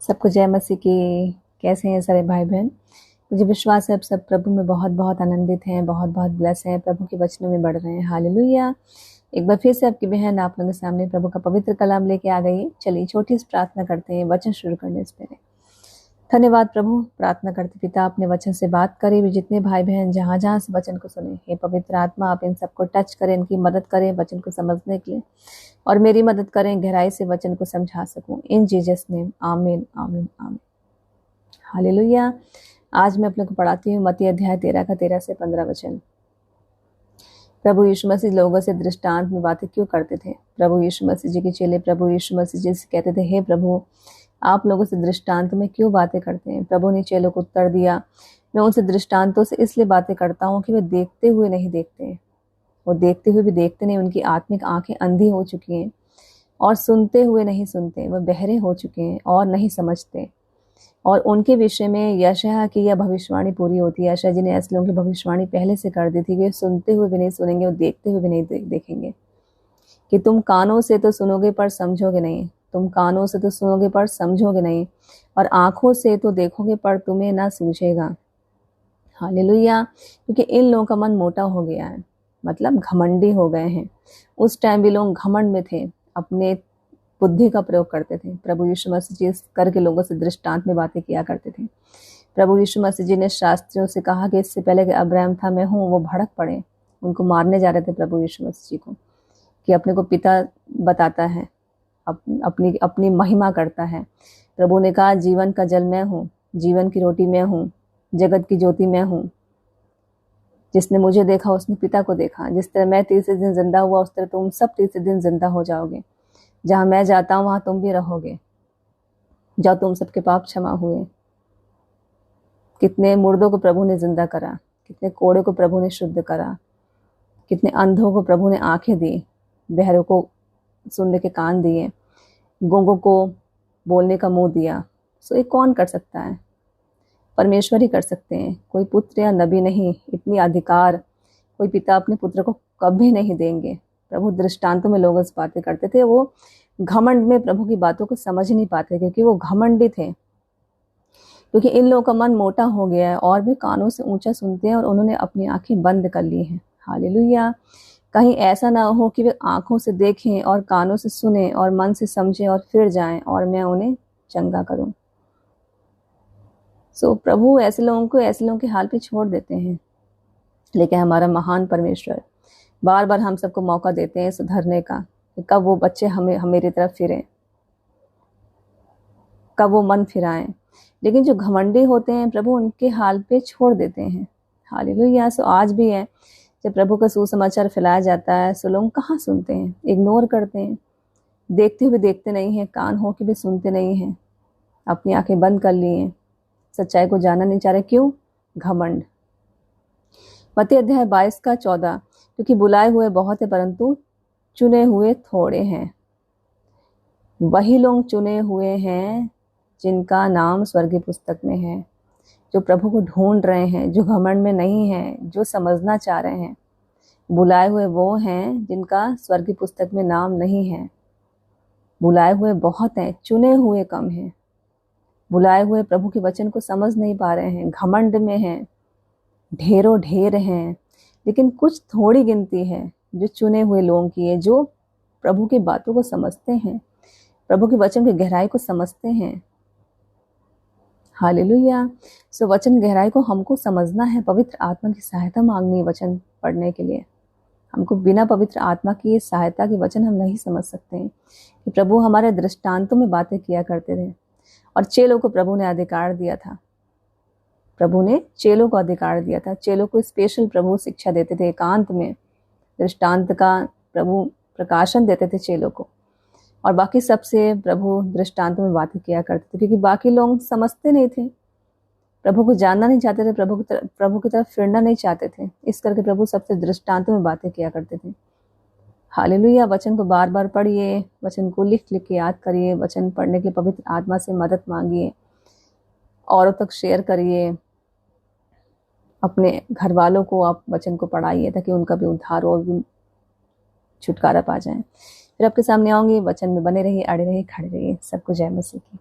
सबको जय मसीह की। कैसे हैं सारे भाई बहन? मुझे विश्वास है आप सब प्रभु में बहुत बहुत आनंदित हैं, बहुत बहुत ब्लेस हैं, प्रभु के वचनों में बढ़ रहे हैं। हालेलुया। एक बार फिर से आपकी बहन आप लोगों के सामने प्रभु का पवित्र कलाम लेके आ गई है। चलिए छोटी सी प्रार्थना करते हैं वचन शुरू करने से पहले। धन्यवाद प्रभु, प्रार्थना करते पिता अपने वचन से बात करें भी जितने भाई बहन जहाँ जहाँ से वचन को सुने। हे पवित्र आत्मा, आप इन सबको टच करें, इनकी मदद करें वचन को समझने के लिए, और मेरी मदद करें गहराई से वचन को समझा सकूं। इन जीसस नेम, आमीन आमीन आमीन। हालेलुया। आज मैं अपने को पढ़ाती हूँ मत्ती अध्याय 13 का 13 से 15 वचन। प्रभु यीशु मसीह लोगों से दृष्टांत में बातें क्यों करते थे? प्रभु यीशु मसीह जी के चेले प्रभु यीशु मसीह जी से कहते थे, हे प्रभु आप लोगों से दृष्टांत में क्यों बातें करते हैं? प्रभु ने चेलों को उत्तर दिया, मैं उनसे दृष्टांतों से इसलिए बातें करता हूँ कि वे देखते हुए नहीं देखते, वो देखते हुए भी देखते नहीं, उनकी आत्मिक आंखें अंधी हो चुकी हैं, और सुनते हुए नहीं सुनते, वह बहरे हो चुके हैं और नहीं समझते। और उनके विषय में यशायाह की यह भविष्यवाणी पूरी होती है। यशायाह जी ने ऐसे लोगों की भविष्यवाणी पहले से कर दी थी कि सुनते हुए भी नहीं सुनेंगे और देखते हुए भी नहीं देखेंगे। कि तुम कानों से तो सुनोगे पर समझोगे नहीं, तुम कानों से तो सुनोगे पर समझोगे नहीं, और आंखों से तो देखोगे पर तुम्हें ना सूझेगा। हालेलुया। क्योंकि इन लोगों का मन मोटा हो गया है, मतलब घमंडी हो गए हैं। उस टाइम भी लोग घमंड में थे, अपने बुद्धि का प्रयोग करते थे। प्रभु यीशु मसीह जी करके लोगों से दृष्टांत में बातें किया करते थे। प्रभु यीशु मसीह जी ने शास्त्रियों से कहा कि इससे पहले कि अब्राहम था मैं हूँ, वो भड़क पड़े, उनको मारने जा रहे थे प्रभु यीशु मसीह जी को, कि अपने को पिता बताता है, अपनी अपनी महिमा करता है। प्रभु ने कहा जीवन का जल मैं हूँ, जीवन की रोटी मैं हूँ, जगत की ज्योति मैं हूँ। जिसने मुझे देखा उसने पिता को देखा। जिस तरह मैं तीसरे दिन जिंदा हुआ उस तरह तुम सब तीसरे दिन जिंदा हो जाओगे। जहाँ मैं जाता हूँ वहां तुम भी रहोगे, जहाँ तुम सबके पाप क्षमा हुए। कितने मुर्दों को प्रभु ने जिंदा करा, कितने कोड़े को प्रभु ने शुद्ध करा, कितने अंधों को प्रभु ने आंखें दी, बहरों को सुनने के कान दिए, गूंगों को बोलने का मुंह दिया। सो ये कौन कर सकता है? परमेश्वर ही कर सकते हैं, कोई पुत्र या नबी नहीं। इतनी अधिकार कोई पिता अपने पुत्र को कभी नहीं देंगे। प्रभु दृष्टांतों में लोग इस बातें करते थे, वो घमंड में प्रभु की बातों को समझ नहीं पाते क्योंकि वो घमंडी थे। क्योंकि इन लोगों का मन मोटा हो गया है और भी कानों से ऊंचा सुनते हैं, और उन्होंने अपनी आंखें बंद कर ली हैं। हालेलुया। कहीं ऐसा ना हो कि वे आंखों से देखें और कानों से सुने और मन से समझें और फिर जाएं और मैं उन्हें चंगा करूं। सो प्रभु ऐसे लोगों के हाल पे छोड़ देते हैं। लेकिन हमारा महान परमेश्वर बार बार हम सबको मौका देते हैं सुधरने का, कि कब वो बच्चे मेरी तरफ फिरें, कब वो मन फिराएं। लेकिन जो घमंडी होते हैं प्रभु उनके हाल पे छोड़ देते हैं। हालेलुया। सो आज भी है, जब प्रभु का सुसमाचार फैलाया जाता है सो लोग कहाँ सुनते हैं, इग्नोर करते हैं, देखते हुए देखते नहीं हैं, कान हो के भी सुनते नहीं हैं, अपनी आंखें बंद कर ली हैं, सच्चाई को जानना नहीं चाह रहे। क्यों? घमंड। मत्ती अध्याय 22 का 14, क्योंकि बुलाए हुए बहुत है परंतु चुने हुए थोड़े हैं। वही लोग चुने हुए हैं जिनका नाम स्वर्गीय पुस्तक में है, जो प्रभु को ढूंढ रहे हैं, जो घमंड में नहीं है, जो समझना चाह रहे हैं। बुलाए हुए वो हैं जिनका स्वर्गीय पुस्तक में नाम नहीं है। बुलाए हुए बहुत हैं, चुने हुए कम हैं। बुलाए हुए प्रभु के वचन को समझ नहीं पा रहे हैं, घमंड में हैं, ढेरों ढेर हैं। लेकिन कुछ थोड़ी गिनती है जो चुने हुए लोगों की है, जो प्रभु की बातों को समझते हैं, प्रभु के वचन की गहराई को समझते हैं। हालेलुया। सो वचन गहराई को हमको समझना है, पवित्र आत्मा की सहायता मांगनी है वचन पढ़ने के लिए। हमको बिना पवित्र आत्मा की सहायता के वचन हम नहीं समझ सकते हैं। कि प्रभु हमारे दृष्टांतों में बातें किया करते थे, और चेलों को प्रभु ने अधिकार दिया था। प्रभु ने चेलों को अधिकार दिया था। चेलों को स्पेशल प्रभु शिक्षा देते थे, एकांत में दृष्टांत का प्रभु प्रकाशन देते थे चेलों को, और बाकी सबसे प्रभु दृष्टांत में बातें किया करते थे, क्योंकि बाकी लोग समझते नहीं थे, प्रभु को जानना नहीं चाहते थे, प्रभु की तरफ फिरना नहीं चाहते थे। इस करके प्रभु सबसे दृष्टांत में बातें किया करते थे। हालेलुया। वचन को बार बार पढ़िए, वचन को लिख लिख के याद करिए, वचन पढ़ने के पवित्र आत्मा से मदद मांगिए, औरों तक शेयर करिए, अपने घर वालों को आप वचन को पढ़ाइए ताकि उनका भी उद्धार और भी छुटकारा पा जाए। फिर आपके सामने आऊंगी, वचन में बने रहिए, अड़े रहिए, खड़े रहिए। सबको जय मसीह की।